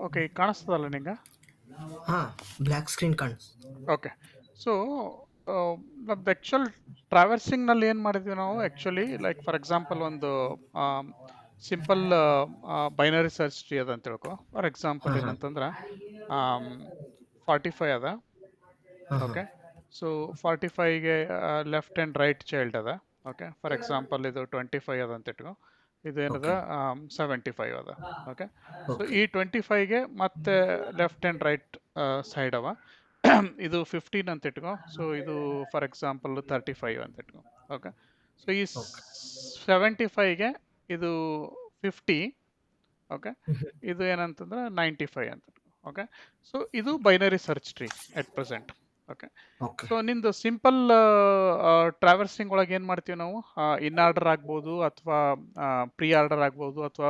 Okay, ಈಗ ಕಾಣಿಸ್ತದಲ್ಲ ನಿಂಗೆ? ಹಾಂ, ಬ್ಲ್ಯಾಕ್ ಸ್ಕ್ರೀನ್ ಕಾಣಿಸ್ತು. ಓಕೆ. ಸೊ ನಮ್ದು ಆ್ಯಕ್ಚುಲ್ ಟ್ರಾವೆರ್ಸಿಂಗ್ನಲ್ಲಿ ಏನು ಮಾಡಿದ್ವಿ ನಾವು ಆ್ಯಕ್ಚುಲಿ, ಲೈಕ್ ಫಾರ್ ಎಕ್ಸಾಂಪಲ್ ಒಂದು ಸಿಂಪಲ್ ಬೈನರಿ ಸರ್ಚ್ ಟ್ರೀ ಅದ ಅಂತ ತಿಳ್ಕೊ. ಫಾರ್ ಎಕ್ಸಾಂಪಲ್ ಹಾಂ ಹಾಂ ಏನಂತಂದ್ರೆ 45 ಅದ. ಹಾಂ ಹಾಂ ಓಕೆ. ಸೊ 45ಗೆ ಲೆಫ್ಟ್ ಆ್ಯಂಡ್ ರೈಟ್ ಚೈಲ್ಡ್ ಅದ. ಓಕೆ. ಫಾರ್ ಎಕ್ಸಾಂಪಲ್ ಇದು 25 ಅದ ಅಂತ ಇಟ್ಕೊ. ಇದೇನದ ಓಕೆ 75 ಅದ. ಓಕೆ. ಸೊ ಓಕೆ ಈ 25ಗೆ ಮತ್ತೆ ಲೆಫ್ಟ್ ಆ್ಯಂಡ್ ರೈಟ್ ಸೈಡ್ ಅವ. ಇದು 15 ಅಂತ ಇಟ್ಕೊ. ಸೊ ಇದು ಫಾರ್ ಎಕ್ಸಾಂಪಲ್ 35 ಅಂತ ಇಟ್ಕೊ. ಓಕೆ. ಸೊ ಈ ಓಕೆ 75ಗೆ ಇದು 50. ಓಕೆ. ಹ್ಮ್. ಇದು ಏನಂತಂದ್ರೆ 95 ಅಂತ ಇಟ್ಕೊ. ಓಕೆ. ಸೊ ಇದು binary search tree at present. Okay. Okay so ನಿಂದು ಸಿಂಪಲ್ ಟ್ರಾವೆರ್ಸಿಂಗ್ ಒಳಗೆ ಏನು ಮಾಡ್ತೀವಿ ನಾವು, ಇನ್ ಆರ್ಡರ್ ಆಗ್ಬೋದು ಅಥವಾ ಪ್ರೀ ಆರ್ಡರ್ ಆಗ್ಬೋದು ಅಥವಾ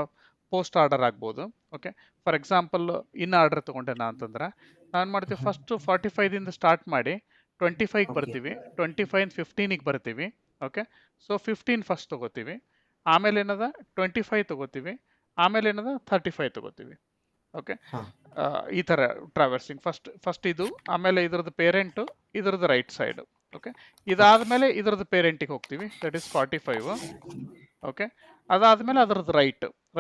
ಪೋಸ್ಟ್ ಆರ್ಡರ್ ಆಗ್ಬೋದು. Okay. For example in order ತೊಗೊಂಡೆ ನಾ ಅಂತಂದ್ರೆ ನಾನು ಮಾಡ್ತೀವಿ ಫಸ್ಟು 45ದಿಂದ ಸ್ಟಾರ್ಟ್ ಮಾಡಿ 25ಗೆ ಓಕೆ ಬರ್ತೀವಿ. 25 15ಗೆ ಬರ್ತೀವಿ. ಓಕೆ. ಸೊ 15 ಫಸ್ಟ್ ತೊಗೋತೀವಿ. ಆಮೇಲೆ ಏನದ 25 ತೊಗೋತೀವಿ. ಆಮೇಲೆ ಏನದ 35 ತೊಗೋತೀವಿ. ಓಕೆ. ಹಾಂ ಈ ಥರ ಟ್ರಾವೆರ್ಸಿಂಗ್ ಫಸ್ಟ್ ಇದು, ಆಮೇಲೆ ಇದ್ರದ್ದು ಪೇರೆಂಟು, ಇದ್ರದ್ದು ರೈಟ್ ಸೈಡ್. ಓಕೆ. ಇದಾದ್ಮೇಲೆ ಇದ್ರದ್ದು ಪೇರೆಂಟಿಗೆ ಹೋಗ್ತೀವಿ, ದಟ್ ಈಸ್ 45. ಓಕೆ. ಅದಾದ್ಮೇಲೆ ಅದ್ರದ್ದು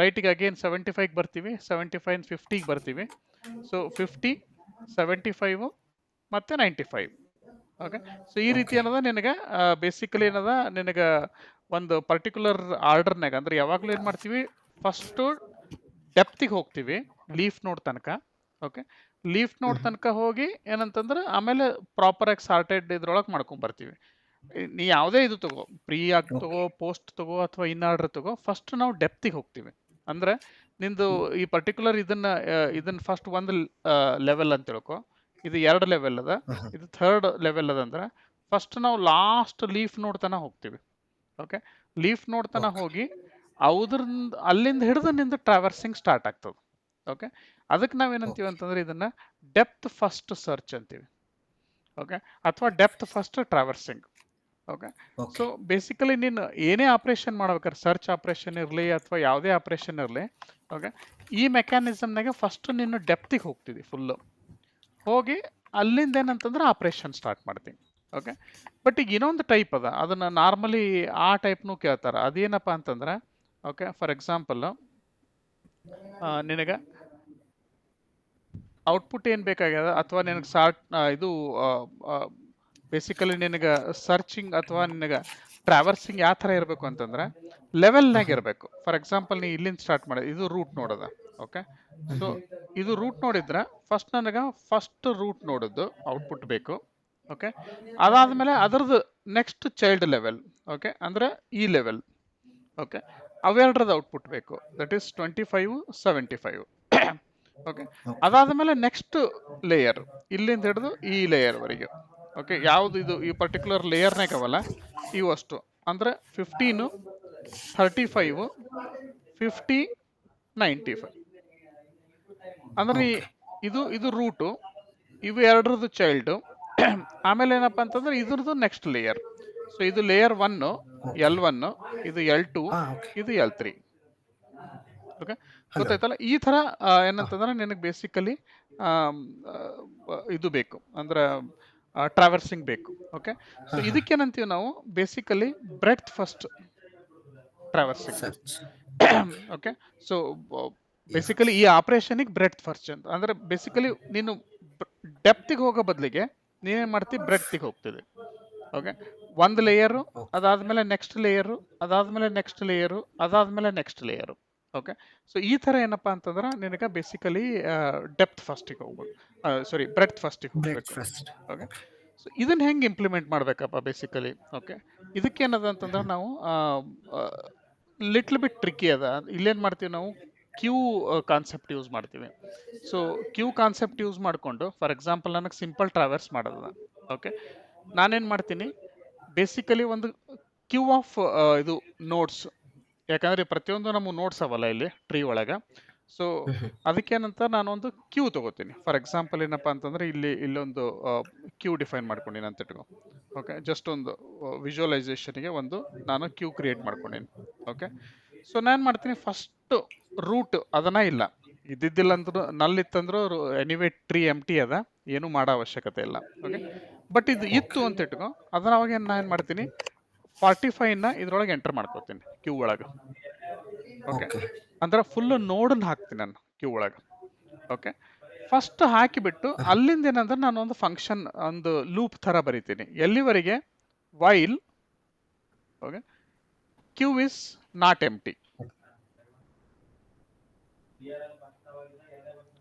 ರೈಟಿಗೆ ಅಗೇನ್ 75ಗೆ ಬರ್ತೀವಿ. 75 50ಗೆ ಬರ್ತೀವಿ. ಸೊ 50 75 ಮತ್ತೆ 95. ಓಕೆ. ಸೊ ಈ ರೀತಿ ಓಕೆ ಏನದ ನಿನಗೆ ಬೇಸಿಕಲಿ ಏನದ ನಿನಗೆ ಒಂದು ಪರ್ಟಿಕ್ಯುಲರ್ ಆರ್ಡರ್ನಾಗ, ಅಂದ್ರೆ ಯಾವಾಗಲೂ ಏನು ಮಾಡ್ತೀವಿ, ಫಸ್ಟು ಡೆಪ್ತಿಗೆ ಹೋಗ್ತೀವಿ ಲೀಫ್ ನೋಡ್ ತನಕ. ಓಕೆ. ಲೀಫ್ ನೋಡ್ ತನಕ ಹೋಗಿ ಏನಂತಂದ್ರೆ ಆಮೇಲೆ ಪ್ರಾಪರಾಗಿ ಸಾರ್ಟೆಡ್ ಇದ್ರೊಳಗೆ ಮಾಡ್ಕೊಂಡ್ ಬರ್ತೀವಿ. ನೀ ಯಾವುದೇ ಇದು ತಗೋ, ಪ್ರೀ ಆಗಿ ಓಕೆ ತಗೋ, ಪೋಸ್ಟ್ ತಗೋ ಅಥವಾ ಇನ್ ಆರ್ಡರ್ ತಗೋ, ಫಸ್ಟ್ ನಾವು ಡೆಪ್ತಿಗೆ ಹೋಗ್ತೀವಿ. ಅಂದ್ರೆ ನಿಂದು ಈ ಪರ್ಟಿಕ್ಯುಲರ್ ಇದನ್ನ ಫಸ್ಟ್ ಒಂದು ಲೆವೆಲ್ ಅಂತ ತಿಳ್ಕೊ. ಇದು 2 ಲೆವೆಲ್ ಅದ, ಹಾಂ ಹಾಂ ಇದು 3rd ಲೆವೆಲ್ ಅದ. ಅಂದ್ರೆ ಫಸ್ಟ್ ನಾವು ಲಾಸ್ಟ್ ಲೀಫ್ ನೋಡ್ತಾನ ಹೋಗ್ತೀವಿ. ಓಕೆ. ಲೀಫ್ ನೋಡ್ತಾನ ಓಕೆ ಹೋಗಿ ಅದ್ರಿಂದ ಅಲ್ಲಿಂದ ಹಿಡಿದು ನಿಂದು ಟ್ರಾವೆರ್ಸಿಂಗ್ ಸ್ಟಾರ್ಟ್ ಆಗ್ತದೆ. ಓಕೆ. ಅದಕ್ಕೆ ನಾವೇನಂತೀವಿ ಓಕೆ ಅಂತಂದ್ರೆ ಇದನ್ನ ಡೆಪ್ತ್ ಫಸ್ಟ್ ಸರ್ಚ್ ಅಂತೀವಿ. ಓಕೆ. ಅಥವಾ depth first traversing. Okay. So okay basically ನೀನು ಏನೇ ಆಪ್ರೇಷನ್ ಮಾಡ್ಬೇಕಾದ್ರೆ, ಸರ್ಚ್ ಆಪ್ರೇಷನ್ ಇರಲಿ ಅಥವಾ ಯಾವುದೇ ಆಪ್ರೇಷನ್ ಇರಲಿ, ಓಕೆ, ಈ ಮೆಕ್ಯಾನಿಸಮ್ನಾಗೆ ಫಸ್ಟ್ ನೀನು ಡೆಪ್ತಿಗೆ ಹೋಗ್ತಿದ್ದಿ ಫುಲ್ಲು. ಹೋಗಿ ಅಲ್ಲಿಂದ ಏನಂತಂದ್ರೆ ಆಪ್ರೇಷನ್ ಸ್ಟಾರ್ಟ್ ಮಾಡ್ತೀನಿ. ಓಕೆ. ಬಟ್ ಈಗ ಇನ್ನೊಂದು ಟೈಪ್ ಅದ, ಅದನ್ನ ನಾರ್ಮಲಿ ಆ ಟೈಪ್ನು ಕೇಳ್ತಾರೆ. ಅದೇನಪ್ಪ ಅಂತಂದ್ರೆ, ಓಕೆ, ಫಾರ್ ಎಕ್ಸಾಂಪಲ್ ನಿನಗೆ ಔಟ್ಪುಟ್ ಏನು ಬೇಕಾಗ್ಯದ ಅಥವಾ ನಿನಗೆ ಇದು ಬೇಸಿಕಲಿ ನಿನಗೆ ಸರ್ಚಿಂಗ್ ಅಥವಾ ನಿನಗೆ ಟ್ರಾವರ್ಸಿಂಗ್ ಯಾವ ಥರ ಇರಬೇಕು ಅಂತಂದ್ರೆ ಹಾಂ ಲೆವೆಲ್ನಾಗ ಹಾಂ ಇರಬೇಕು. ಫಾರ್ ಎಕ್ಸಾಂಪಲ್ ನೀ ಇಲ್ಲಿಂದ ಸ್ಟಾರ್ಟ್ ಮಾಡಿ, ಇದು ರೂಟ್ ನೋಡೋದ. ಓಕೆ. ಸೊ ಇದು ರೂಟ್ ನೋಡಿದ್ರೆ ಫಸ್ಟ್ ನನಗೆ ಫಸ್ಟ್ ರೂಟ್ ನೋಡೋದು ಔಟ್ಪುಟ್ ಬೇಕು. ಓಕೆ. ಅದಾದಮೇಲೆ ಅದರದ್ದು ನೆಕ್ಸ್ಟ್ ಚೈಲ್ಡ್ ಲೆವೆಲ್. ಓಕೆ. ಅಂದರೆ ಈ ಲೆವೆಲ್. ಓಕೆ. ಅವೆರಡ್ರದ್ದು ಔಟ್ಪುಟ್ ಬೇಕು, ದಟ್ ಈಸ್ 25 75. ಓಕೆ. ಓಕೆ ಅದಾದಮೇಲೆ ನೆಕ್ಸ್ಟ್ ಲೇಯರ್, ಇಲ್ಲಿಂದ ಹಿಡಿದು ಈ ಲೇಯರ್ವರೆಗೆ. ಓಕೆ. ಯಾವುದು ಇದು ಈ ಪರ್ಟಿಕ್ಯುಲರ್ ಲೇಯರ್ನಾಗ ಅವಲ್ಲ ಇವು ಅಷ್ಟು, ಅಂದರೆ 15 35 50 95. ಅಂದ್ರೆ ಓಕೆ ಇದು ಇದು ರೂಟು, ಇವು ಎರಡರದ್ದು ಚೈಲ್ಡು. ಆಮೇಲೆ ಏನಪ್ಪ ಅಂತಂದ್ರೆ ಇದ್ರದ್ದು ನೆಕ್ಸ್ಟ್ ಲೇಯರ್. ಸೊ ಇದು ಲೇಯರ್ 1 ಓಕೆ L1, ಇದು L2, ಹಾಂ ಓಕೆ ಇದು L3. ಓಕೆ. ಹಲೋ ಗೊತ್ತಾಯ್ತಲ್ಲ? ಈ ಥರ ಹಾಂ ಏನಂತಂದ್ರೆ ನಿನಗೆ ಬೇಸಿಕಲಿ ಇದು ಬೇಕು, ಅಂದ್ರೆ ಟ್ರಾವೆರ್ಸಿಂಗ್ ಬೇಕು. ಓಕೆ. ಸೊ ಹಾಂ ಹಾಂ ಇದಕ್ಕೇನಂತೀವಿ ನಾವು basically breadth first traversing. Search okay. So basically ಈ ಆಪರೇಷನಿಗೆ ಬ್ರೆಡ್ತ್ ಫಸ್ಟ್ ಅಂತ, ಅಂದ್ರೆ ಬೇಸಿಕಲಿ ನೀನು ಡೆಪ್ತಿಗೆ ಹೋಗೋ ಬದಲಿಗೆ ನೀನೇನು ಮಾಡ್ತೀವಿ, ಬ್ರೆಡ್ತಿಗೆ ಹೋಗ್ತಿದೆ. ಓಕೆ. ಒಂದು ಲೇಯರು, ಓಕೆ ಅದಾದ್ಮೇಲೆ ನೆಕ್ಸ್ಟ್ ಲೇಯರು, ಅದಾದ್ಮೇಲೆ ನೆಕ್ಸ್ಟ್ ಲೇಯರು, ಅದಾದ್ಮೇಲೆ ನೆಕ್ಸ್ಟ್ ಲೇಯರು. ಓಕೆ. ಸೊ ಈ ಥರ ಏನಪ್ಪ ಅಂತಂದ್ರೆ ನಿನಗೆ ಬೇಸಿಕಲಿ ಡೆಪ್ತ್ ಫಸ್ಟಿಗೆ ಹೋಗ್ಬೇಕು, ಸಾರಿ ಬ್ರೆಡ್ತ್ ಫಸ್ಟಿಗೆ ಹೋಗ್ಬೇಕು. Breakfast okay. ಓಕೆ ಸೊ ಇದನ್ನ ಹೆಂಗೆ ಇಂಪ್ಲಿಮೆಂಟ್ ಮಾಡ್ಬೇಕಪ್ಪ ಬೇಸಿಕಲಿ? ಓಕೆ. ಇದಕ್ಕೇನದ ಅಂತಂದ್ರೆ ನಾವು ಲಿಟ್ಲ್ ಬಿಟ್ ಟ್ರಿಕ್ಕಿ ಅದ. ಇಲ್ಲೇನು ಮಾಡ್ತೀವಿ ನಾವು, ಕ್ಯೂ ಕಾನ್ಸೆಪ್ಟ್ ಯೂಸ್ ಮಾಡ್ತೀವಿ. ಸೊ ಕ್ಯೂ ಕಾನ್ಸೆಪ್ಟ್ ಯೂಸ್ ಮಾಡಿಕೊಂಡು, ಫಾರ್ ಎಕ್ಸಾಂಪಲ್ ನನಗೆ ಸಿಂಪಲ್ ಟ್ರಾವೆರ್ಸ್ ಮಾಡೋದ. ಓಕೆ. ನಾನೇನು ಮಾಡ್ತೀನಿ, ಬೇಸಿಕಲಿ ಒಂದು ಕ್ಯೂ ಆಫ್ ಇದು ನೋಟ್ಸ್, ಯಾಕಂದ್ರೆ ಪ್ರತಿಯೊಂದು ನಮ್ಮ ನೋಟ್ಸ್ ಅವಲ್ಲ ಇಲ್ಲಿ ಟ್ರೀ ಒಳಗೆ. ಸೊ ಅದಕ್ಕೇನಂತ ನಾನೊಂದು ಕ್ಯೂ ತಗೋತೀನಿ. ಫಾರ್ ಎಕ್ಸಾಂಪಲ್ ಏನಪ್ಪ ಅಂತಂದ್ರೆ ಇಲ್ಲೊಂದು ಕ್ಯೂ ಡಿಫೈನ್ ಮಾಡ್ಕೊಂಡಿನಿ ಅಂತ ಇಟ್ಕೊ. ಓಕೆ. ಜಸ್ಟ್ ಒಂದು ವಿಜುವಲೈಸೇಷನ್ಗೆ ಒಂದು ನಾನು ಕ್ಯೂ ಕ್ರಿಯೇಟ್ ಮಾಡ್ಕೊಂಡೀನಿ. ಓಕೆ. ಸೊ ನಾನು ಮಾಡ್ತೀನಿ ಫಸ್ಟ್ ರೂಟ್ ಅದನ್ನ ಇಲ್ಲ. ಇದ್ದಿದ್ದಿಲ್ಲ ಅಂದ್ರೂ ನಲ್ ಇತ್ತಂದ್ರೂ ಎನಿವೇ ಟ್ರೀ ಎಂಟಿ ಅದ, ಏನು ಮಾಡೋ ಅವಶ್ಯಕತೆ ಇಲ್ಲ. ಓಕೆ, ಬಟ್ ಇದು ಇತ್ತು ಓಕೆ ಅಂತ ಇಟ್ಕೋ, ಅದನ್ನ ಅವಾಗ ನಾನು ಏನು ಮಾಡ್ತೀನಿ, 45ನ ಇದ್ರೊಳಗೆ ಎಂಟರ್ ಮಾಡ್ಕೋತೀನಿ ಕ್ಯೂ ಒಳಗೆ. ಓಕೆ, ಓಕೆ ಅಂದ್ರೆ ಫುಲ್ ನೋಡನ್ನ ಹಾಕ್ತೀನಿ ನಾನು ಕ್ಯೂ ಒಳಗೆ. ಓಕೆ, ಫಸ್ಟ್ ಹಾಕಿಬಿಟ್ಟು ಅಲ್ಲಿಂದ ಏನಂದ್ರೆ ನಾನು ಒಂದು ಫಂಕ್ಷನ್, ಒಂದು ಲೂಪ್ ಥರ ಬರಿತೀನಿ ಎಲ್ಲಿವರೆಗೆ, while okay queue is not empty.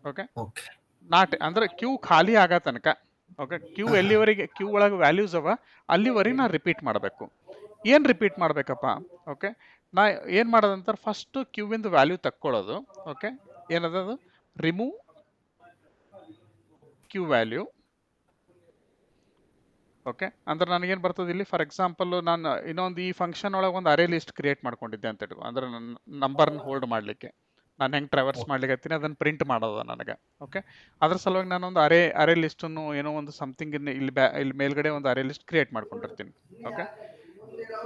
Okay, okay not ಅಂದ್ರೆ ಕ್ಯೂ ಖಾಲಿ ಆಗೋ ತನಕ. ಓಕೆ, ಕ್ಯೂ ಎಲ್ಲಿವರೆಗೆ ಕ್ಯೂ ಒಳಗೆ ವ್ಯಾಲ್ಯೂಸ್ ಅವ ಅಲ್ಲಿವರೆಗೆ ನಾನು ರಿಪೀಟ್ ಮಾಡಬೇಕು. ಏನು ರಿಪೀಟ್ ಮಾಡಬೇಕಪ್ಪ? ಓಕೆ, ನಾ ಏನು ಮಾಡೋದಂತಾರೆ, ಫಸ್ಟ್ ಕ್ಯೂವಿಂದ ವ್ಯಾಲ್ಯೂ ತಕ್ಕೊಳ್ಳೋದು. ಓಕೆ, ಏನದದು, ರಿಮೂವ್ ಕ್ಯೂ ವ್ಯಾಲ್ಯೂ. ಓಕೆ, ಅಂದ್ರೆ ನನಗೇನು ಬರ್ತದೆ ಇಲ್ಲಿ, ಫಾರ್ ಎಕ್ಸಾಂಪಲ್ ನಾನು ಇನ್ನೊಂದು ಈ ಫಂಕ್ಷನ್ ಒಳಗೆ ಒಂದು ಅರೇ ಲಿಸ್ಟ್ ಕ್ರಿಯೇಟ್ ಮಾಡ್ಕೊಂಡಿದ್ದೆ ಅಂತ ಇಟ್ಕೊ, ಅಂದ್ರೆ ನನ್ನ ನಂಬರ್ನ ಹೋಲ್ಡ್ ಮಾಡಲಿಕ್ಕೆ, ನಾನು ಹೆಂಗೆ ಟ್ರಾವರ್ಸ್ ಮಾಡ್ಲಿಕ್ಕೆ ಹತ್ತೀನಿ ಅದನ್ನು ಪ್ರಿಂಟ್ ಮಾಡೋದು ನನಗೆ. ಓಕೆ, ಅದ್ರ ಸಲುವಾಗಿ ನಾನೊಂದು ಅರೇ ಲಿಸ್ಟನ್ನು ಏನೋ ಒಂದು ಸಮಥಿಂಗ್ ಇಲ್ಲಿ ಮೇಲ್ಗಡೆ ಒಂದು ಅರೇ ಲಿಸ್ಟ್ ಕ್ರಿಯೇಟ್ ಮಾಡ್ಕೊಂಡಿರ್ತೀನಿ. ಓಕೆ,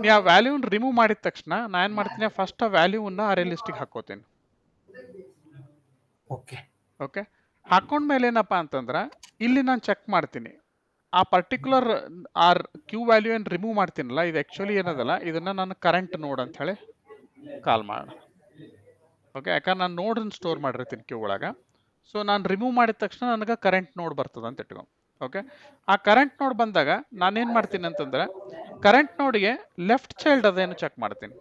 ನೀ ಆ ವ್ಯಾಲ್ಯೂನ ರಿಮೂವ್ ಮಾಡಿದ ತಕ್ಷಣ ನಾನು ಏನು ಮಾಡ್ತೀನಿ, ಫಸ್ಟ್ ಆ ವ್ಯಾಲ್ಯೂನ ಅರೇ ಲಿಸ್ಟಿಗೆ ಹಾಕೋತೀನಿ. ಓಕೆ ಓಕೆ, ಹಾಕೊಂಡ್ಮೇಲೆ ಏನಪ್ಪ ಅಂತಂದ್ರೆ ಇಲ್ಲಿ ನಾನು ಚೆಕ್ ಮಾಡ್ತೀನಿ ಆ ಪರ್ಟಿಕ್ಯುಲರ್ ಆರ್ ಕ್ಯೂ ವ್ಯಾಲ್ಯೂ ಏನು ರಿಮೂವ್ ಮಾಡ್ತೀನಲ್ಲ, ಇದು ಆ್ಯಕ್ಚುಲಿ ಏನದಲ್ಲ, ಇದನ್ನು ನಾನು ಕರೆಂಟ್ ನೋಡ್ ಅಂತ ಹೇಳಿ ಕಾಲ್ ಮಾಡೋಣ. ಓಕೆ, ಯಾಕಂದ್ರೆ ನಾನು ನೋಡನ್ನು ಸ್ಟೋರ್ ಮಾಡಿರ್ತೀನಿ ಕ್ಯೂ ಒಳಗೆ. ಸೊ ನಾನು ರಿಮೂವ್ ಮಾಡಿದ ತಕ್ಷಣ ನನಗೆ ಕರೆಂಟ್ ನೋಡ್ ಬರ್ತದೆ ಅಂತ ಇಟ್ಕೊ. ಓಕೆ, ಆ ಕರೆಂಟ್ ನೋಡ್ ಬಂದಾಗ ನಾನೇನು ಮಾಡ್ತೀನಿ ಅಂತಂದ್ರೆ, ಕರೆಂಟ್ ನೋಡ್ಗೆ ಲೆಫ್ಟ್ ಚೈಲ್ಡ್ ಅದೇನು ಚೆಕ್ ಮಾಡ್ತೀನಿ.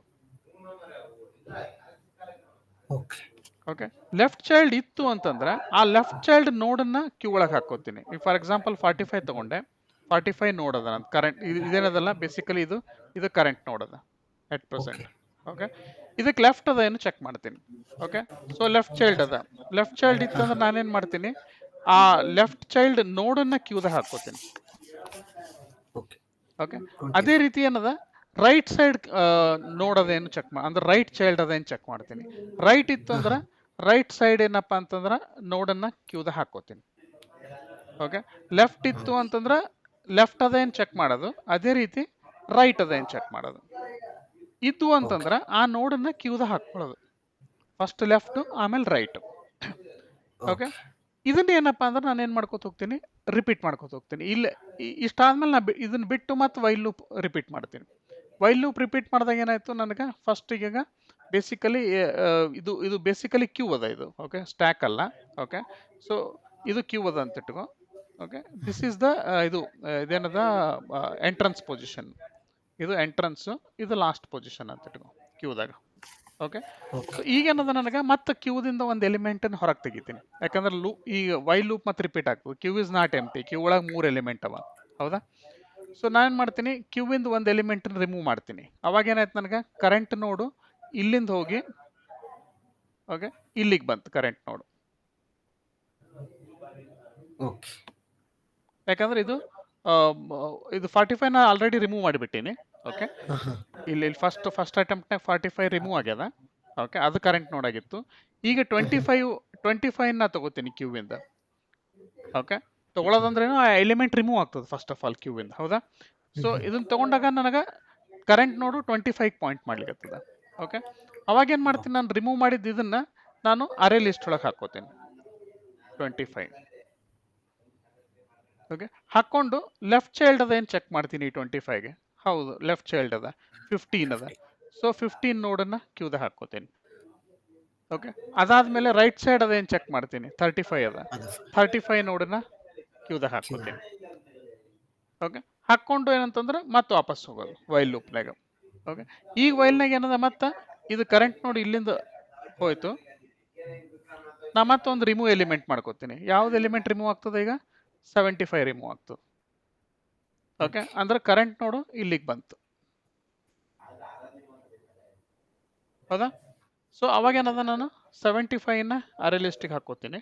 ಓಕೆ ಓಕೆ, ಲೆಫ್ಟ್ ಚೈಲ್ಡ್ ಇತ್ತು ಅಂತಂದ್ರೆ ಆ ಲೆಫ್ಟ್ ಚೈಲ್ಡ್ ನೋಡನ್ನ ಕ್ಯೂ ಒಳಗೆ ಹಾಕೋತೀನಿ. ಈಗ ಫಾರ್ ಎಕ್ಸಾಂಪಲ್ 45 ತಗೊಂಡೆ, 45 ನೋಡ್ ಅದ ನನ್ನ ಕರೆಂಟ್, ಇದೇನದಲ್ಲ ಬೇಸಿಕಲಿ ಇದು ಕರೆಂಟ್ ನೋಡ್ ಅದ ಎಟ್ ಪ್ರೆಸೆಂಟ್. ಓಕೆ, ಇದಕ್ಕೆ ಲೆಫ್ಟ್ ಅದ ಏನು ಚೆಕ್ ಮಾಡ್ತೀನಿ. ಓಕೆ, ಸೊ ಲೆಫ್ಟ್ ಚೈಲ್ಡ್ ಅದ, ಲೆಫ್ಟ್ ಚೈಲ್ಡ್ ಇತ್ತಂದ್ರೆ ನಾನೇನು ಮಾಡ್ತೀನಿ, ಆ ಲೆಫ್ಟ್ ಚೈಲ್ಡ್ ನೋಡನ್ನ ಕ್ಯೂದಾಗ ಹಾಕೋತೀನಿ. ಓಕೆ ಓಕೆ, ಅದೇ ರೀತಿ ಏನದ ರೈಟ್ ಸೈಡ್ ನೋಡೋದೇನು ಚೆಕ್ ಅಂದ್ರೆ ರೈಟ್ ಚೈಲ್ಡ್ ಅದೇನು ಚೆಕ್ ಮಾಡ್ತೀನಿ. ರೈಟ್ ಇತ್ತು ಅಂದ್ರೆ ರೈಟ್ ಸೈಡ್ ಏನಪ್ಪ ಅಂತಂದ್ರೆ ನೋಡನ್ನ ಕ್ಯೂದಾಗ ಹಾಕೋತೀನಿ. ಓಕೆ, ಲೆಫ್ಟ್ ಇತ್ತು ಅಂತಂದ್ರೆ ಲೆಫ್ಟ್ ಅದೇನು ಚೆಕ್ ಮಾಡೋದು, ಅದೇ ರೀತಿ ರೈಟ್ ಅದೇನು ಚೆಕ್ ಮಾಡೋದು. ಇತ್ತು ಅಂತಂದ್ರೆ ಆ ನೋಡನ್ನ ಕ್ಯೂದಾಗ ಹಾಕೊಳ್ಳೋದು, ಫಸ್ಟ್ ಲೆಫ್ಟ್ ಆಮೇಲೆ ರೈಟ್. ಓಕೆ, ಇದನ್ನ ಏನಪ್ಪ ಅಂದ್ರೆ ನಾನು ಏನು ಮಾಡ್ಕೋತ ಹೋಗ್ತೀನಿ, ರಿಪೀಟ್ ಮಾಡ್ಕೋತ ಹೋಗ್ತೀನಿ. ಇಲ್ಲ ಇಷ್ಟಾದ್ಮೇಲೆ ನಾ ಇದನ್ನ ಬಿಟ್ಟು ಮತ್ತೆ ವೈಲ್ ಲೂಪ್ ರಿಪೀಟ್ ಮಾಡ್ತೀನಿ. ವೈಲ್ ಲೂಪ್ ರಿಪೀಟ್ ಮಾಡಿದಾಗ ಏನಾಯ್ತು ನನಗೆ, ಫಸ್ಟ್ ಈಗ ಬೇಸಿಕಲಿ ಇದು ಬೇಸಿಕಲಿ ಕ್ಯೂ ಅದ ಇದು. ಓಕೆ, ಸ್ಟ್ಯಾಕ್ ಅಲ್ಲ. ಓಕೆ, ಸೊ ಇದು ಕ್ಯೂ ಅದ ಅಂತ ಇಟ್ಕೋ. ಓಕೆ, ದಿಸ್ ಈಸ್ ದ ಇದೇನದ ಎಂಟ್ರನ್ಸ್ ಪೊಸಿಷನ್, ಇದು ಎಂಟ್ರನ್ಸು, ಇದು ಲಾಸ್ಟ್ ಪೊಸಿಷನ್ ಅಂತ ಇಟ್ಕೋ ಕ್ಯೂದಾಗ. ಓಕೆ, ಸೊ ಈಗೇನದ ನನಗೆ ಮತ್ತೆ ಕ್ಯೂದಿಂದ ಒಂದು ಎಲಿಮೆಂಟನ್ನು ಹೊರಗೆ ತೆಗಿತೀನಿ, ಯಾಕಂದ್ರೆ ಈಗ ವೈಲ್ ಲೂಪ್ ಮತ್ತೆ ರಿಪೀಟ್ ಆಗ್ತದೆ. Queue is not empty, queue ಒಳಗೆ 3 ಎಲಿಮೆಂಟ್ ಅವ, ಹೌದಾ? ಸೊ ನಾನು ಏನು ಮಾಡ್ತೀನಿ, ಕ್ಯೂವಿಂದ ಒಂದು ಎಲಿಮೆಂಟನ್ನು ರಿಮೂವ್ ಮಾಡ್ತೀನಿ. ಅವಾಗ ಏನಾಯ್ತು ನನಗೆ, ಕರೆಂಟ್ ನೋಡು ಇಲ್ಲಿಂದ ಹೋಗಿ ಓಕೆ ಇಲ್ಲಿಗೆ ಬಂತು ಕರೆಂಟ್ ನೋಡು. ಓಕೆ ಯಾಕಂದ್ರೆ ಇದು 45ನ ಆಲ್ರೆಡಿ ರಿಮೂವ್ ಮಾಡಿಬಿಟ್ಟೀನಿ. ಓಕೆ, ಇಲ್ಲಿ ಫಸ್ಟ್ ಅಟೆಂಪ್ಟ್ನಾಗ 45 ರಿಮೂವ್ ಆಗ್ಯದ. ಓಕೆ, ಅದು ಕರೆಂಟ್ ನೋಡಾಗಿತ್ತು. ಈಗ 25ನ ತಗೋತೀನಿ ಕ್ಯೂವಿಂದ. ಓಕೆ, ತಗೊಳ್ಳೋದಂದ್ರೇನು, ಆ ಎಲಿಮೆಂಟ್ ರಿಮೂವ್ ಆಗ್ತದೆ ಫಸ್ಟ್ ಆಫ್ ಆಲ್ ಕ್ಯೂವಿಂದ, ಹೌದಾ? ಸೊ ಇದನ್ನ ತಗೊಂಡಾಗ ನನಗೆ ಕರೆಂಟ್ ನೋಡು 25 ಪಾಯಿಂಟ್ ಮಾಡ್ಲಿಕ್ಕೆ. ಓಕೆ, ಅವಾಗ ಏನು ಮಾಡ್ತೀನಿ, ನಾನು ರಿಮೂವ್ ಮಾಡಿದ್ದು ಇದನ್ನ ನಾನು ಅರೇ ಲಿಸ್ಟ್ ಒಳಗೆ ಹಾಕೋತೀನಿ 25. ಓಕೆ, ಹಾಕ್ಕೊಂಡು ಲೆಫ್ಟ್ ಚೈಲ್ಡ್ ಅದ ಏನು ಚೆಕ್ ಮಾಡ್ತೀನಿ 25ಗೆ. ಹೌದು, ಲೆಫ್ಟ್ ಚೈಲ್ಡ್ ಅದ 15 ಅದ. ಸೊ 15 ನೋಡನ್ನ ಕ್ಯೂದಾಗ ಹಾಕೋತೀನಿ. ಓಕೆ, ಅದಾದ್ಮೇಲೆ ರೈಟ್ ಸೈಡ್ ಅದೇನು ಚೆಕ್ ಮಾಡ್ತೀನಿ, 35 ಅದ, 35 ನೋಡನ್ನ ಕ್ಯೂದಾಗ ಹಾಕೋತೀನಿ. ಓಕೆ, ಹಾಕ್ಕೊಂಡು ಏನಂತಂದ್ರೆ ಮತ್ತೆ ವಾಪಸ್ ಹೋಗೋದು ವೈಲ್ ಲೂಪ್ನಾಗ. ಓಕೆ, ಈಗ ವೈಲ್ನಾಗ ಏನದ, ಮತ್ತೆ ಇದು ಕರೆಂಟ್ ನೋಡಿ ಇಲ್ಲಿಂದ ಹೋಯ್ತು, ನಾ ಮತ್ತೊಂದು ರಿಮೂವ್ ಎಲಿಮೆಂಟ್ ಮಾಡ್ಕೋತೀನಿ. ಯಾವ್ದು ಎಲಿಮೆಂಟ್ ರಿಮೂವ್ ಆಗ್ತದೆ ಈಗ, 75 ರಿಮೂವ್ ಆಗ್ತದೆ. ಓಕೆ, ಅಂದ್ರೆ ಕರೆಂಟ್ ನೋಡು ಇಲ್ಲಿಗೆ ಬಂತು, ಹೌದಾ? ಸೊ ಅವಾಗ ಏನದ, ನಾನು 75ನ ಅರೇ ಲಿಸ್ಟಿಗೆ ಹಾಕೋತೀನಿ.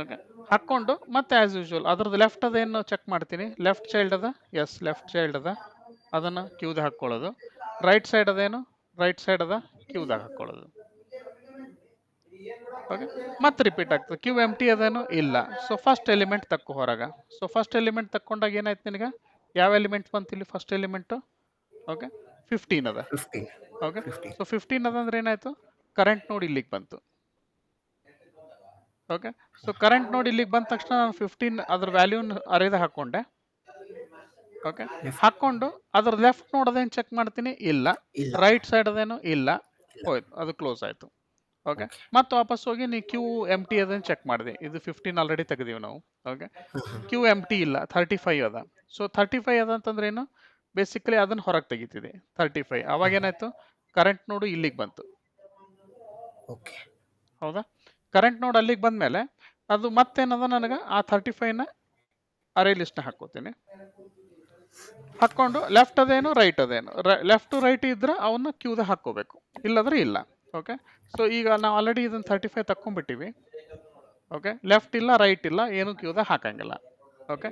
ಓಕೆ, ಹಾಕ್ಕೊಂಡು ಮತ್ತೆ ಆ್ಯಸ್ ಯೂಶುವಲ್ ಅದ್ರದ್ದು ಲೆಫ್ಟ್ ಅದೇನು ಚೆಕ್ ಮಾಡ್ತೀನಿ, ಲೆಫ್ಟ್ ಚೈಲ್ಡ್ ಅದ, ಎಸ್ ಲೆಫ್ಟ್ ಚೈಲ್ಡ್ ಅದ, ಅದನ್ನು ಕ್ಯೂದಾಗ ಹಾಕ್ಕೊಳ್ಳೋದು. ರೈಟ್ ಸೈಡ್ ಅದೇನು, ರೈಟ್ ಸೈಡ್ ಅದ, ಕ್ಯೂದಾಗ ಹಾಕ್ಕೊಳ್ಳೋದು. ಓಕೆ, ಮತ್ತೆ ರಿಪೀಟ್ ಆಗ್ತದೆ. ಕ್ಯೂ ಎಂಟಿ ಅದೇನು ಇಲ್ಲ. ಸೊ ಫಸ್ಟ್ ಎಲಿಮೆಂಟ್ ತಕ್ಕೋ ಹೊರಗೆ. ಸೊ ಫಸ್ಟ್ ಎಲಿಮೆಂಟ್ ತಕ್ಕೊಂಡಾಗ ಏನಾಯ್ತು ನಿನಗೆ, ಯಾವ ಎಲಿಮೆಂಟ್ ಬಂತು ಇಲ್ಲಿ ಫಸ್ಟ್ ಎಲಿಮೆಂಟು? ಓಕೆ, 15 ಅದ. ಓಕೆ, ಸೊ 15 ಅದ ಅಂದ್ರೆ ಏನಾಯ್ತು, ಕರೆಂಟ್ ನೋಡಿ ಇಲ್ಲಿಗೆ ಬಂತು. ಓಕೆ. ಸೊ ಕರೆಂಟ್ ನೋಡ್ ಇಲ್ಲಿಗೆ ಬಂದ ತಕ್ಷಣ ನಾನು 15 ಅದ್ರ ವ್ಯಾಲ್ಯೂನ ಅರೇದಾಗ ಹಾಕೊಂಡೆ. ಓಕೆ, ಲೆಫ್ಟ್ ಹಾಕೊಂಡು ಅದ್ರ ಲೆಫ್ಟ್ ನೋಡೋದೇನು ಚೆಕ್ ಮಾಡ್ತೀನಿ, ಇಲ್ಲ. ಇಲ್ಲ. ರೈಟ್ ಸೈಡ್ ಅದೇನು ಇಲ್ಲ, ಇಲ್ಲ. ಹೋಯ್ತು, ಅದು ಕ್ಲೋಸ್ ಆಯಿತು. Okay, okay. ಮತ್ತೆ ವಾಪಸ್ ಹೋಗಿ ನೀವು ಕ್ಯೂ ಎಮ್ ಟಿ ಅದನ್ನು ಚೆಕ್ ಮಾಡಿದೆ. ಇದು 15 ಆಲ್ರೆಡಿ ತೆಗೆದೀವಿ ನಾವು. ಓಕೆ, ಕ್ಯೂ ಎಮ್ ಟಿ ಇಲ್ಲ, 35 ಅದ. ಸೊ 35 ಅದ ಅಂತಂದ್ರೆ ಏನು, ಬೇಸಿಕಲಿ ಅದನ್ನು ಹೊರಗೆ ತೆಗಿತಿದೆ 35. ಅವಾಗ ಏನಾಯ್ತು, ಕರೆಂಟ್ ನೋಡು ಇಲ್ಲಿಗೆ ಬಂತು. ಓಕೆ. ಹೌದಾ, ಕರೆಂಟ್ ನೋಡ್ ಅಲ್ಲಿಗೆ ಬಂದಮೇಲೆ ಅದು ಮತ್ತೇನದ, ನನಗೆ ಆ 35ನ ಅರೇ ಲಿಸ್ಟ್ನ ಹಾಕೋತೀನಿ. ಹಾಕ್ಕೊಂಡು ಲೆಫ್ಟ್ ಅದೇನು ರೈಟ್ ಅದೇನು, ಲೆಫ್ಟ್ ರೈಟ್ ಇದ್ರೆ ಅವನ್ನ ಕ್ಯೂದ ಹಾಕ್ಕೋಬೇಕು, ಇಲ್ಲದ್ರೆ ಇಲ್ಲ. ಓಕೆ, ಸೊ ಈಗ ನಾವು ಆಲ್ರೆಡಿ ಇದನ್ನು 35 ತಕ್ಕೊಂಡ್ಬಿಟ್ಟಿವಿ. ಓಕೆ, ಲೆಫ್ಟ್ ಇಲ್ಲ ರೈಟ್ ಇಲ್ಲ, ಏನು ಕ್ಯೂದ ಹಾಕಂಗಿಲ್ಲ. ಓಕೆ,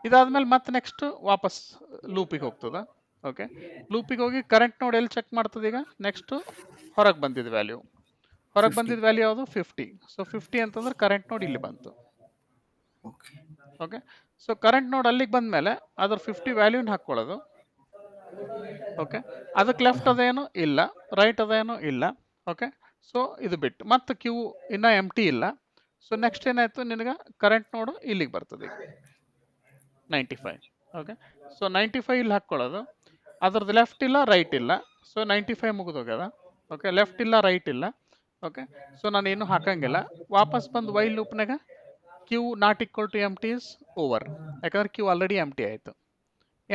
ಇದಾದ್ಮೇಲೆ ಮತ್ತೆ ನೆಕ್ಸ್ಟ್ ವಾಪಸ್ ಲೂಪಿಗೆ ಹೋಗ್ತದೆ. ಓಕೆ, ಲೂಪಿಗೆ ಹೋಗಿ ಕರೆಂಟ್ ನೋಡಿ ಎಲ್ಲಿ ಚೆಕ್ ಮಾಡ್ತದೆ, ಈಗ ನೆಕ್ಸ್ಟ್ ಹೊರಗೆ ಬಂದಿದ್ದು ವ್ಯಾಲ್ಯೂ. ಹೊರಗೆ 50. ಬಂದಿದ್ದ ವ್ಯಾಲ್ಯೂ ಯಾವುದು, 50. ಸೊ 50 ಅಂತಂದ್ರೆ ಕರೆಂಟ್ ನೋಡಿ ಇಲ್ಲಿ ಬಂತು. ಓಕೆ. ಓಕೆ, ಸೊ ಕರೆಂಟ್ ನೋಡ್ ಅಲ್ಲಿಗೆ ಬಂದಮೇಲೆ ಅದ್ರ 50 ವ್ಯಾಲ್ಯೂನ ಹಾಕ್ಕೊಳ್ಳೋದು. ಓಕೆ, ಅದಕ್ಕೆ ಲೆಫ್ಟ್ ಅದೇನು ಇಲ್ಲ, ರೈಟ್ ಅದೇನು ಇಲ್ಲ. ಓಕೆ, ಸೊ ಇದು ಬಿಟ್ಟು ಮತ್ತೆ ಕ್ಯೂ ಇನ್ನ ಎಮ್ ಟಿ ಇಲ್ಲ. ಸೊ ನೆಕ್ಸ್ಟ್ ಏನಾಯ್ತು, ನಿನಗೆ ಕರೆಂಟ್ ನೋಡು ಇಲ್ಲಿಗೆ ಬರ್ತದೆ ಈಗ 95. ಓಕೆ, ಸೊ 95 ಇಲ್ಲಿ ಹಾಕ್ಕೊಳ್ಳೋದು. ಅದ್ರದ್ದು ಲೆಫ್ಟ್ ಇಲ್ಲ ರೈಟ್ ಇಲ್ಲ, ಸೊ 95 ಮುಗಿದೋಗ್ಯದ. ಓಕೆ, ಲೆಫ್ಟ್ ಇಲ್ಲ ರೈಟ್ ಇಲ್ಲ. ಓಕೆ, ಸೊ ನಾನು ಏನು ಹಾಕಂಗಿಲ್ಲ. ವಾಪಸ್ ಬಂದು ವೈಲ್ ಲೂಪ್ನಾಗ queue not equal to empty is over, ಯಾಕಂದ್ರೆ ಕ್ಯೂ ಆಲ್ರೆಡಿ ಎಮ್ ಟಿ ಆಯಿತು.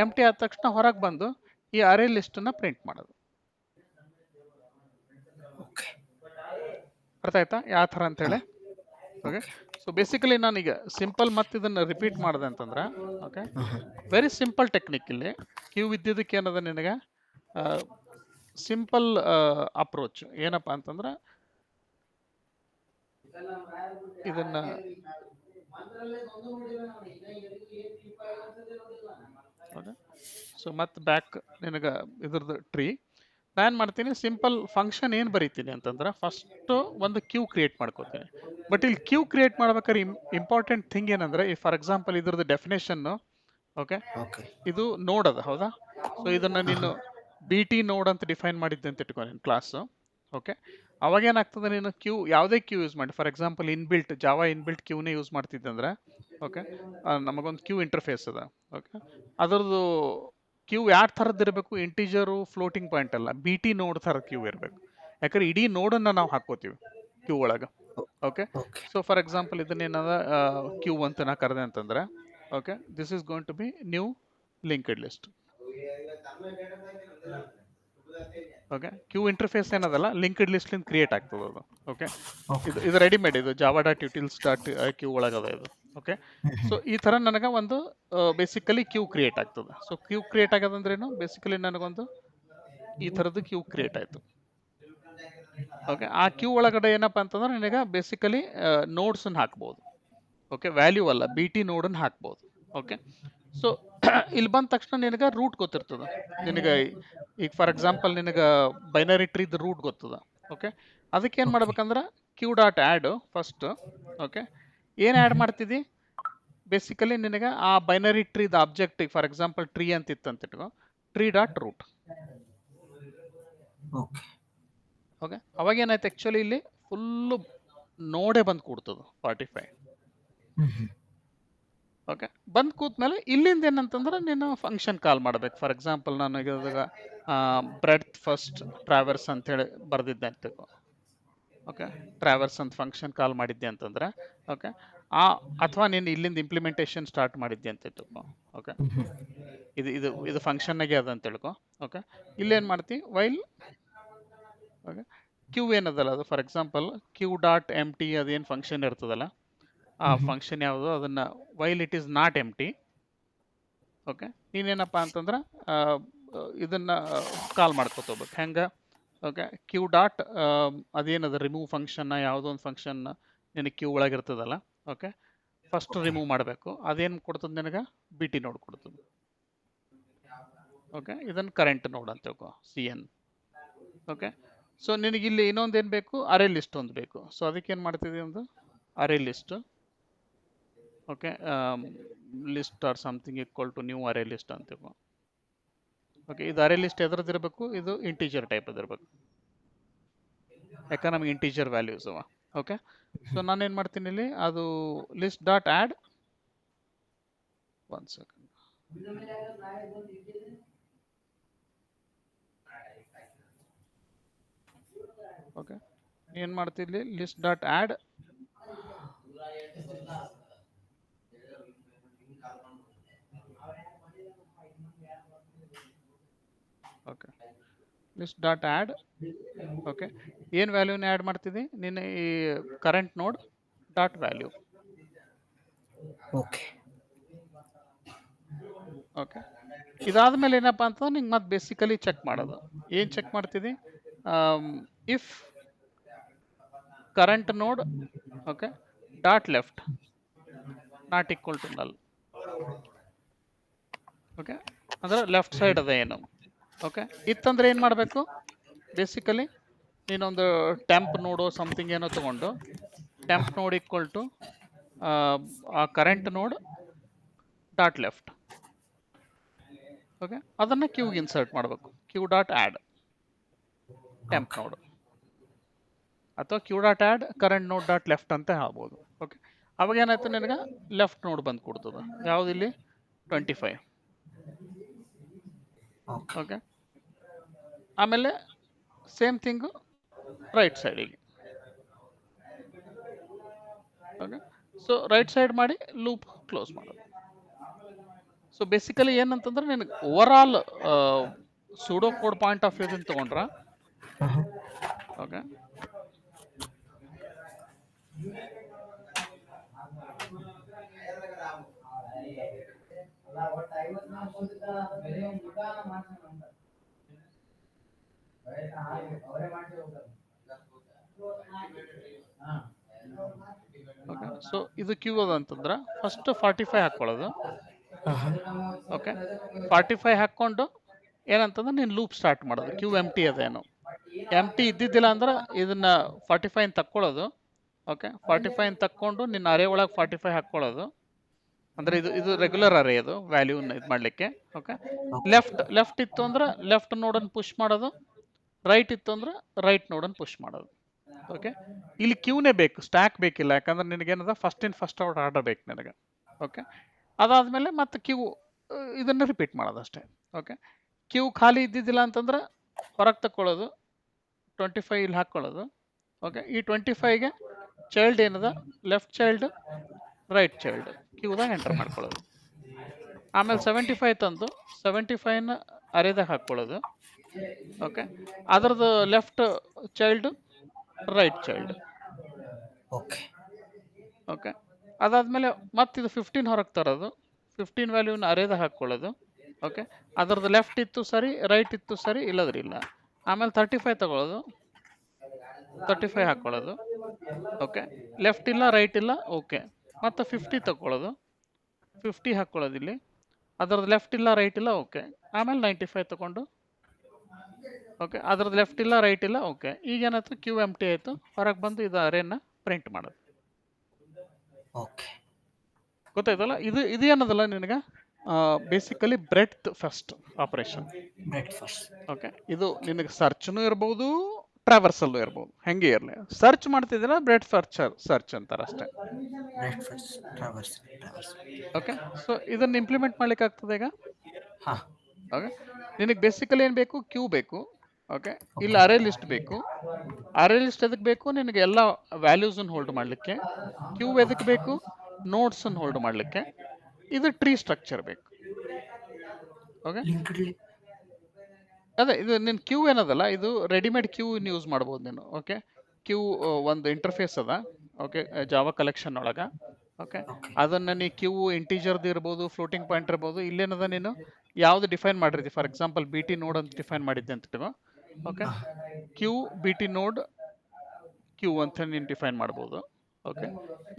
ಎಮ್ ಟಿ ಆದ ತಕ್ಷಣ ಹೊರಗೆ ಬಂದು ಈ ಅರೇ ಲಿಸ್ಟನ್ನು ಪ್ರಿಂಟ್ ಮಾಡೋದು. ಓಕೆ. ಅರ್ಥ ಆಯ್ತಾ ಯಾವ ಥರ ಅಂತೇಳಿ? ಓಕೆ, ಸೊ ಬೇಸಿಕಲಿ ನಾನೀಗ ಸಿಂಪಲ್ ಮತ್ತೆ ಇದನ್ನು ರಿಪೀಟ್ ಮಾಡಿದೆ ಅಂತಂದ್ರೆ, ಓಕೆ, ವೆರಿ ಸಿಂಪಲ್ ಟೆಕ್ನಿಕ್. ಇಲ್ಲಿ ಕ್ಯೂ ಇದ್ದಿದ್ದಕ್ಕೆ ಏನದ ನಿನಗೆ ಸಿಂಪಲ್ ಅಪ್ರೋಚ್ ಏನಪ್ಪ ಅಂತಂದ್ರೆ, ಇದನ್ನ ಸೊ ಮತ್ತೆ ಬ್ಯಾಕ್ ನಿನಗೆ ಇದ್ರದ್ದು ಟ್ರೀ ನಾನು ಮಾಡ್ತೀನಿ. ಸಿಂಪಲ್ ಫಂಕ್ಷನ್ ಏನು ಬರೀತೀನಿ ಅಂತಂದ್ರೆ, ಫಸ್ಟು ಒಂದು ಕ್ಯೂ ಕ್ರಿಯೇಟ್ ಮಾಡ್ಕೋತೀನಿ. ಬಟ್ ಇಲ್ಲಿ ಕ್ಯೂ ಕ್ರಿಯೇಟ್ ಮಾಡ್ಬೇಕಾದ್ರೆ ಇಂಪಾರ್ಟೆಂಟ್ ಥಿಂಗ್ ಏನಂದ್ರೆ, ಈ ಫಾರ್ ಎಕ್ಸಾಂಪಲ್ ಇದ್ರದ್ದು ಡೆಫಿನೇಷನ್ನು, ಓಕೆ, ಓಕೆ. ಇದು ನೋಡ್ ಅದ, ಹೌದಾ? ಸೊ ಇದನ್ನು ನೀನು ಬಿ ಟಿ ನೋಡ್ ಅಂತ ಡಿಫೈನ್ ಮಾಡಿದ್ದೆ ಅಂತ ಇಟ್ಕೊ ನೀನು ಕ್ಲಾಸು. ಓಕೆ, ಅವಾಗ ಏನಾಗ್ತದೆ, ನೀನು ಕ್ಯೂ ಯಾವುದೇ ಕ್ಯೂ ಯೂಸ್ ಮಾಡಿ, for example inbuilt Java inbuilt ಕ್ಯೂನೇ ಯೂಸ್ ಮಾಡ್ತಿದ್ದಂದ್ರೆ, ಓಕೆ, ನಮಗೊಂದು ಕ್ಯೂ ಇಂಟರ್ಫೇಸ್ ಅದ. ಓಕೆ, ಅದರದ್ದು ಕ್ಯೂ ಯಾವ ಥರದ್ದು ಇರಬೇಕು, ಇಂಟೀಜರು ಫ್ಲೋಟಿಂಗ್ ಪಾಯಿಂಟ್ ಅಲ್ಲ, ಬಿ ಟಿ ನೋಡ್ ಥರ ಕ್ಯೂ ಇರಬೇಕು. ಯಾಕಂದ್ರೆ ಇಡೀ ನೋಡನ್ನು ನಾವು ಹಾಕೋತೀವಿ ಕ್ಯೂ ಒಳಗೆ. Okay, okay. So for example ಇದನ್ನೇನದ ಕ್ಯೂ ಅಂತ ನಾ ಕರೆದೆ ಅಂತಂದ್ರೆ, okay, this is going to be new linked list. Okay, queue interface ಏನದಲ್ಲ ಲಿಂಕ್ಡ್ ಲಿಸ್ಟ್ಲಿಂದ ಕ್ರಿಯೇಟ್ ಆಗ್ತದೆ ಅದು. ಓಕೆ, ಇದು ರೆಡಿಮೇಡ್, ಇದು ಜಾವಾ ಡಾಟ್ ಯುಟಿಲ್ಸ್ ಡಾಟ್ ಕ್ಯೂ ಒಳಗದ ಇದು. ಓಕೆ, ಸೊ ಈ ಥರ ನನಗೆ ಒಂದು ಬೇಸಿಕಲಿ ಕ್ಯೂ ಕ್ರಿಯೇಟ್ ಆಗ್ತದೆ. ಸೊ ಕ್ಯೂ ಕ್ರಿಯೇಟ್ ಆಗೋದಂದ್ರೇನು, ಬೇಸಿಕಲಿ ನನಗೊಂದು ಈ ಥರದ್ದು ಕ್ಯೂ ಕ್ರಿಯೇಟ್ ಆಯಿತು. ಓಕೆ, ಆ ಕ್ಯೂ ಒಳಗಡೆ ಏನಪ್ಪ ಅಂತಂದ್ರೆ ನಿನಗೆ ಬೇಸಿಕಲಿ ನೋಡ್ಸನ್ನು ಹಾಕ್ಬೋದು. ಓಕೆ, ವ್ಯಾಲ್ಯೂ ಅಲ್ಲ, ಬಿ ಟಿ ನೋಡನ್ನು ಹಾಕ್ಬೋದು. ಓಕೆ, ಸೊ ಇಲ್ಲಿ ಬಂದ ತಕ್ಷಣ ನಿನಗೆ ರೂಟ್ ಗೊತ್ತಿರ್ತದೆ. ನಿನಗೆ ಈಗ ಫಾರ್ ಎಕ್ಸಾಂಪಲ್ ನಿನಗೆ ಬೈನರಿ ಟ್ರೀದ ರೂಟ್ ಗೊತ್ತದ. ಓಕೆ, ಅದಕ್ಕೆ ಏನು ಮಾಡ್ಬೇಕಂದ್ರೆ queue dot add first. Okay, ಏನು ಆ್ಯಡ್ ಮಾಡ್ತಿದ್ದಿ, ಬೇಸಿಕಲಿ ನಿನಗೆ ಆ ಬೈನರಿ ಟ್ರೀದ ಆಬ್ಜೆಕ್ಟಿಗೆ ಫಾರ್ ಎಕ್ಸಾಂಪಲ್ ಟ್ರೀ ಅಂತ ಇತ್ತು ಅಂತ ಇಟ್ಕೋ, tree dot root. Okay. Okay, ಅವಾಗ ಏನಾಯ್ತು, ಆ್ಯಕ್ಚುಲಿ ಇಲ್ಲಿ ಫುಲ್ಲು ನೋಡೇ ಬಂದು ಕೂಡ್ತದೆ 45. ಓಕೆ, ಬಂದು ಕೂತ್ಮೇಲೆ ಇಲ್ಲಿಂದ ಏನಂತಂದ್ರೆ ನೀನು ಫಂಕ್ಷನ್ ಕಾಲ್ ಮಾಡ್ಬೇಕು. ಫಾರ್ ಎಕ್ಸಾಂಪಲ್ ನಾನು ಈಗ ಬ್ರೆಡ್ತ್ ಫಸ್ಟ್ ಟ್ರಾವೆರ್ಸ್ ಅಂತೇಳಿ ಬರೆದಿದ್ದೆ ಅಂತ ತಿಳ್ಕೊ. ಓಕೆ, ಟ್ರಾವೆರ್ಸ್ ಅಂತ ಫಂಕ್ಷನ್ ಕಾಲ್ ಮಾಡಿದ್ದೆ ಅಂತಂದ್ರೆ, ಓಕೆ, ಅಥವಾ ನೀನು ಇಲ್ಲಿಂದ ಇಂಪ್ಲಿಮೆಂಟೇಷನ್ ಸ್ಟಾರ್ಟ್ ಮಾಡಿದ್ದೆ ಅಂತ ತಿಳ್ಕೊ. ಓಕೆ, ಇದು ಇದು ಇದು ಫಂಕ್ಷನ್ನಾಗೆ ಅದ ಅಂತ ತಿಳ್ಕೊ. ಓಕೆ, ಇಲ್ಲೇನು ಮಾಡ್ತಿ, ವೈಲ್ ಓಕೆ ಕ್ಯೂ ಏನದಲ್ಲ ಅದು, for example queue dot empty ಅದೇನು ಫಂಕ್ಷನ್ ಇರ್ತದಲ್ಲ, ಆ ಫಂಕ್ಷನ್ ಯಾವುದು, ಅದನ್ನು while it is not empty. Okay, ನೀನೇನಪ್ಪ ಅಂತಂದ್ರೆ ಇದನ್ನು ಕಾಲ್ ಮಾಡ್ಕೊತೋಗ್ಬೇಕು. ಹೆಂಗೆ, ಓಕೆ, ಕ್ಯೂ ಡಾಟ್ ಅದೇನದು ರಿಮೂವ್ ಫಂಕ್ಷನ್ನ, ಯಾವುದೋ ಒಂದು ಫಂಕ್ಷನ್ನ ನಿನಗೆ ಕ್ಯೂ ಒಳಗಿರ್ತದಲ್ಲ. ಓಕೆ, ಫಸ್ಟ್ ರಿಮೂವ್ ಮಾಡಬೇಕು. ಅದೇನು ಕೊಡ್ತದೆ ನಿನಗೆ, ಬಿ ಟಿ ನೋಡ್ ಕೊಡ್ತದೆ. ಓಕೆ, ಇದನ್ನು ಕರೆಂಟ್ ನೋಡ್ ಅಂತ ತಿಳ್ಕೊ, ಸಿ ಎನ್. ಓಕೆ, ಸೊ ನಿನಗೆ ಇಲ್ಲಿ ಇನ್ನೊಂದೇನು ಬೇಕು, ಅರೇ ಲಿಸ್ಟ್ ಒಂದು ಬೇಕು. ಸೊ ಅದಕ್ಕೇನು ಮಾಡ್ತಿದ್ದೀವಿ, ಒಂದು array list. Okay, list or something equal to new array list ಅಂತೀವಿ. ಓಕೆ, ಇದು ಅರೇ ಲಿಸ್ಟ್ ಎದ್ರದ್ದು ಇರಬೇಕು, ಇದು ಇಂಟೀಜರ್ ಟೈಪ್ ಇರಬೇಕು, ಯಾಕಂದ್ರೆ ನಮ್ಗೆ ಇಂಟೀಜರ್ ವ್ಯಾಲ್ಯೂಸ್ ಅವ. ಓಕೆ. ಸೊ ನಾನೇನು ಮಾಡ್ತೀನಿ ಇಲ್ಲಿ, ಅದು list dot add, one second, okay. ಏನು ಮಾಡ್ತಿರ್ಲಿ, list dot add, okay, list dot add, okay. ಏನು ವ್ಯಾಲ್ಯೂನ ಆ್ಯಡ್ ಮಾಡ್ತಿದ್ದಿ ನೀನು, ಈ ಕರೆಂಟ್ ನೋಡ್ ಡಾಟ್ ವ್ಯಾಲ್ಯೂ. Okay okay. ಇದಾದ್ಮೇಲೆ ಏನಪ್ಪ ಅಂತಂದ್ರೆ ನಿಂಗೆ ಮತ್ತೆ ಬೇಸಿಕಲಿ ಚೆಕ್ ಮಾಡೋದು. ಏನು ಚೆಕ್ ಮಾಡ್ತಿದ್ದಿ, if current node, okay, dot left not equal to null. Okay, ಅಂದ್ರೆ ಲೆಫ್ಟ್ ಸೈಡ್ ಅದ ಏನು. ಓಕೆ, ಇತ್ತಂದ್ರೆ ಏನು ಮಾಡಬೇಕು, ಬೇಸಿಕಲಿ ನೀನೊಂದು ಟೆಂಪ್ ನೋಡು ಸಮಥಿಂಗ್ ಏನೋ ತಗೊಂಡು, ಟೆಂಪ್ ನೋಡ್ ಈಕ್ವಲ್ ಟು ಆ ಕರೆಂಟ್ ನೋಡ್ ಡಾಟ್ ಲೆಫ್ಟ್. ಓಕೆ, ಅದನ್ನು ಕ್ಯೂಗೆ ಇನ್ಸರ್ಟ್ ಮಾಡಬೇಕು, ಕ್ಯೂ ಡಾಟ್ ಆ್ಯಡ್ ಟೆಂಪ್ ನೋಡು, ಅಥವಾ ಕ್ಯೂ ಡಾಟ್ ಆ್ಯಡ್ ಕರೆಂಟ್ ನೋಡ್ ಡಾಟ್ ಲೆಫ್ಟ್ ಅಂತ ಹೇಳ್ಬೋದು. ಓಕೆ, ಅವಾಗ ಏನಾಯ್ತು, ನಿನಗೆ ಲೆಫ್ಟ್ ನೋಡ್ ಬಂದು ಕೊಡ್ತದೆ, ಯಾವುದಿಲ್ಲಿ 25. ಓಕೆ, ಆಮೇಲೆ ಸೇಮ್ ಥಿಂಗು ರೈಟ್ ಸೈಡಿಗೆ. ಓಕೆ, ಸೊ ರೈಟ್ ಸೈಡ್ ಮಾಡಿ ಲೂಪ್ ಕ್ಲೋಸ್ ಮಾಡೋದು. ಸೊ ಬೇಸಿಕಲಿ ಏನಂತಂದ್ರೆ ನಿನಗೆ overall pseudo code point of ವ್ಯೂದಿಂದ ತೊಗೊಂಡ್ರ, ಓಕೆ, ಓಕೆ. ಸೊ ಇದು ಕ್ಯೂ ಅದ ಅಂತಂದ್ರೆ ಫಸ್ಟ್ 45 ಹಾಕ್ಕೊಳ್ಳೋದು. ಓಕೆ, 45 ಹಾಕ್ಕೊಂಡು ಏನಂತಂದ್ರೆ ನೀನು ಲೂಪ್ ಸ್ಟಾರ್ಟ್ ಮಾಡೋದು. ಕ್ಯೂ ಎಮ್ ಟಿ ಅದೇನು, ಎಮ್ ಟಿ ಇದ್ದಿದ್ದಿಲ್ಲ ಅಂದ್ರೆ ಇದನ್ನ 45 ತಕ್ಕೊಳ್ಳೋದು. ಓಕೆ, 45 ತಕ್ಕೊಂಡು ನಿನ್ನ ಅರೇ ಒಳಗೆ 45 ಹಾಕ್ಕೊಳ್ಳೋದು. ಅಂದ್ರೆ ಇದು ರೆಗ್ಯುಲರ್ ಅರೇ, ಅದು ವ್ಯಾಲ್ಯೂನ ಇದು ಮಾಡಲಿಕ್ಕೆ. ಓಕೆ, ಲೆಫ್ಟ್ ಇತ್ತು ಅಂದ್ರೆ ಲೆಫ್ಟ್ ನೋಡನ್ನು ಪುಷ್ ಮಾಡೋದು, ರೈಟ್ ಇತ್ತು ಅಂದ್ರೆ ರೈಟ್ ನೋಡನ್ನು ಪುಷ್ ಮಾಡೋದು. ಓಕೆ, ಇಲ್ಲಿ ಕ್ಯೂನೇ ಬೇಕು, ಸ್ಟ್ಯಾಕ್ ಬೇಕಿಲ್ಲ, ಯಾಕಂದ್ರೆ ನಿನಗೇನದ first in first out order ಬೇಕು ನಿನಗೆ. ಓಕೆ, ಅದಾದಮೇಲೆ ಮತ್ತೆ ಕ್ಯೂ ಇದನ್ನು ರಿಪೀಟ್ ಮಾಡೋದು ಅಷ್ಟೇ. ಓಕೆ, ಕ್ಯೂ ಖಾಲಿ ಇದ್ದಿದ್ದಿಲ್ಲ ಅಂತಂದ್ರೆ ಹೊರಗೆ ತಕ್ಕೊಳ್ಳೋದು, 25 ಇಲ್ಲಿ ಹಾಕ್ಕೊಳ್ಳೋದು. ಓಕೆ, ಈ 25ಗೆ ಚೈಲ್ಡ್ ಏನದ, ಲೆಫ್ಟ್ ಚೈಲ್ಡ್ ರೈಟ್ ಚೈಲ್ಡ್ ಕ್ಯೂದಾಗ ಎಂಟರ್ ಮಾಡ್ಕೊಳ್ಳೋದು. ಆಮೇಲೆ 75 ತಂದು 75ನ ಅರೆದಾಗ ಹಾಕ್ಕೊಳ್ಳೋದು. ಓಕೆ, ಅದರದ್ದು left child right child. Okay okay, ಅದಾದಮೇಲೆ ಮತ್ತಿದು 15 ಹೊರಗೆ ತರೋದು, 15 ವ್ಯಾಲ್ಯೂನ ಅರೆದಾಗ ಹಾಕ್ಕೊಳ್ಳೋದು. ಓಕೆ, ಅದರದ್ದು ಲೆಫ್ಟ್ ಇತ್ತು ಸರಿ, ರೈಟ್ ಇತ್ತು ಸರಿ, ಇಲ್ಲದ್ರೆ ಇಲ್ಲ. ಆಮೇಲೆ 35 ತಗೊಳ್ಳೋದು, 35 ಹಾಕ್ಕೊಳ್ಳೋದು. ಓಕೆ, ಲೆಫ್ಟ್ ಇಲ್ಲ ರೈಟ್ ಇಲ್ಲ, ಓಕೆ, ಮತ್ತು 50 ತಗೊಳ್ಳೋದು, 50 ಹಾಕ್ಕೊಳ್ಳೋದು ಇಲ್ಲಿ, ಅದರದ್ದು ಲೆಫ್ಟ್ ಇಲ್ಲ ರೈಟ್ ಇಲ್ಲ, ಓಕೆ. ಆಮೇಲೆ 95 ತಗೊಂಡು, ಓಕೆ, ಅದ್ರದ್ದು ಲೆಫ್ಟ್ ಇಲ್ಲ ರೈಟ್ ಇಲ್ಲ, ಓಕೆ. ಈಗೇನಾಯ್ತು, ಕ್ಯೂ ಎಮ್ ಟಿ ಆಯಿತು, ಹೊರಗೆ ಬಂದು ಇದು ಅರೇನ ಪ್ರಿಂಟ್ ಮಾಡೋದು. ಓಕೆ, ಗೊತ್ತಾಯ್ತಲ್ಲ, ಇದು ಏನದಲ್ಲ ನಿನಗೆ basically breadth first operation. Okay, ಇದು ನಿನಗೆ ಸರ್ಚ್ನೂ ಇರ್ಬೋದು, ಟ್ರಾವರ್ಸಲ್ಲೂ ಇರ್ಬೋದು, ಹೆಂಗೆ ಇರಲಿ. ಸರ್ಚ್ ಮಾಡ್ತಿದ್ದೀರಾ ಬ್ರೆಡ್ ಫಸ್ಟ್ ಸರ್ಚ್ ಅಂತಾರೆ ಅಷ್ಟೇ. ಓಕೆ, ಸೊ ಇದನ್ನು ಇಂಪ್ಲಿಮೆಂಟ್ ಮಾಡ್ಲಿಕ್ಕೆ ಆಗ್ತದೆ ಈಗ. ಓಕೆ, ನಿನಗೆ ಬೇಸಿಕಲಿ ಏನು ಬೇಕು, ಕ್ಯೂ ಬೇಕು. ಓಕೆ, ಇಲ್ಲಿ ಅರೇ ಲಿಸ್ಟ್ ಬೇಕು. ಅರೇ ಲಿಸ್ಟ್ ಎದಕ್ಕೆ ಬೇಕು, ನಿನಗೆ ಎಲ್ಲ ವ್ಯಾಲ್ಯೂಸನ್ನು ಹೋಲ್ಡ್ ಮಾಡಲಿಕ್ಕೆ. ಕ್ಯೂ ಎದಕ್ಕೆ ಬೇಕು, ನೋಟ್ಸನ್ನು ಹೋಲ್ಡ್ ಮಾಡಲಿಕ್ಕೆ. ಇದು ಟ್ರೀ ಸ್ಟ್ರಕ್ಚರ್ ಬೇಕು. ಓಕೆ, ಅದೇ ಇದು ನಿನ್ನ ಕ್ಯೂ ಏನದಲ್ಲ, ಇದು ರೆಡಿಮೇಡ್ ಕ್ಯೂ ಯೂಸ್ ಮಾಡ್ಬೋದು ನೀನು. ಓಕೆ, ಕ್ಯೂ ಒಂದು ಇಂಟರ್ಫೇಸ್ ಅದ. ಓಕೆ, ಜಾವಾ ಕಲೆಕ್ಷನ್ ಒಳಗೆ. ಓಕೆ, ಅದನ್ನು ನೀ ಕ್ಯೂ ಇಂಟೀಜರ್ದು ಇರ್ಬೋದು, ಫ್ಲೋಟಿಂಗ್ ಪಾಯಿಂಟ್ ಇರ್ಬೋದು. ಇಲ್ಲೇನದ, ನೀನು ಯಾವುದು ಡಿಫೈನ್ ಮಾಡಿರ್ತಿ, for example B T node ಅಂತ ಡಿಫೈನ್ ಮಾಡಿದ್ದೆ ಅಂತ ಇಟ್ಕೋ. Okay, queue B T node queue ಅಂತ ನೀನು ಡಿಫೈನ್ ಮಾಡ್ಬೋದು. ಓಕೆ,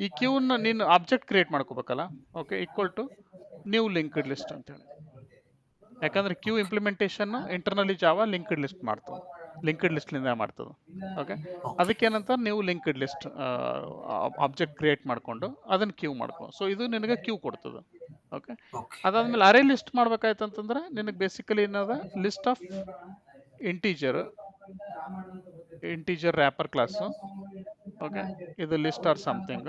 ಈ ಕ್ಯೂನ ನೀನು ಆಬ್ಜೆಕ್ಟ್ ಕ್ರಿಯೇಟ್ ಮಾಡ್ಕೋಬೇಕಲ್ಲ. Okay, equal to new linked list ಅಂತೇಳಿ. ಯಾಕಂದ್ರೆ queue implementation internally Java linked list ಮಾಡ್ತದೆ, ಲಿಂಕ್ಡ್ ಲಿಸ್ಟ್ಲಿಂದ ಮಾಡ್ತದೆ. ಓಕೆ, ಅದಕ್ಕೇನಂತ ನೀವು ಲಿಂಕ್ಡ್ ಲಿಸ್ಟ್ ಆಬ್ಜೆಕ್ಟ್ ಕ್ರಿಯೇಟ್ ಮಾಡಿಕೊಂಡು ಅದನ್ನು ಕ್ಯೂ ಮಾಡ್ಕೊ. ಸೊ ಇದು ನಿನಗೆ ಕ್ಯೂ ಕೊಡ್ತದೆ. ಓಕೆ, ಅದಾದ್ಮೇಲೆ ಅರೇ ಲಿಸ್ಟ್ ಮಾಡ್ಬೇಕಾಯ್ತು ಅಂತಂದ್ರೆ ನಿನಗೆ ಬೇಸಿಕಲಿ ಏನದ, list of integer wrapper class, okay, ಇದು list or something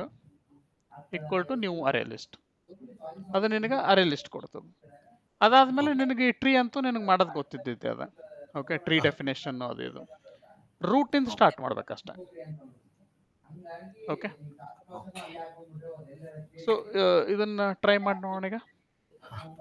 equal to new array list. ಅದು ನಿನಗೆ ಅರೇ ಲಿಸ್ಟ್ ಕೊಡ್ತದೆ. ಅದಾದ್ಮೇಲೆ ಓಕೆ ನಿನಗೆ ಈ ಟ್ರೀ ಅಂತೂ ನಿನಗೆ ಮಾಡೋದು ಗೊತ್ತಿದ್ದಿದ್ದೆ ಅದ. ಓಕೆ, ಟ್ರೀ ಹಾಂ ಡೆಫಿನೇಷನ್ ಅದು ಇದು ರೂಟಿಂದ ಓಕೆ ಸ್ಟಾರ್ಟ್ ಮಾಡ್ಬೇಕಷ್ಟೆ. ಓಕೆ, ಓಕೆ ಸೊ ಇದನ್ನ ಟ್ರೈ ಮಾಡಿ ನೋಡೋಣ ಈಗ. ಹಾಂ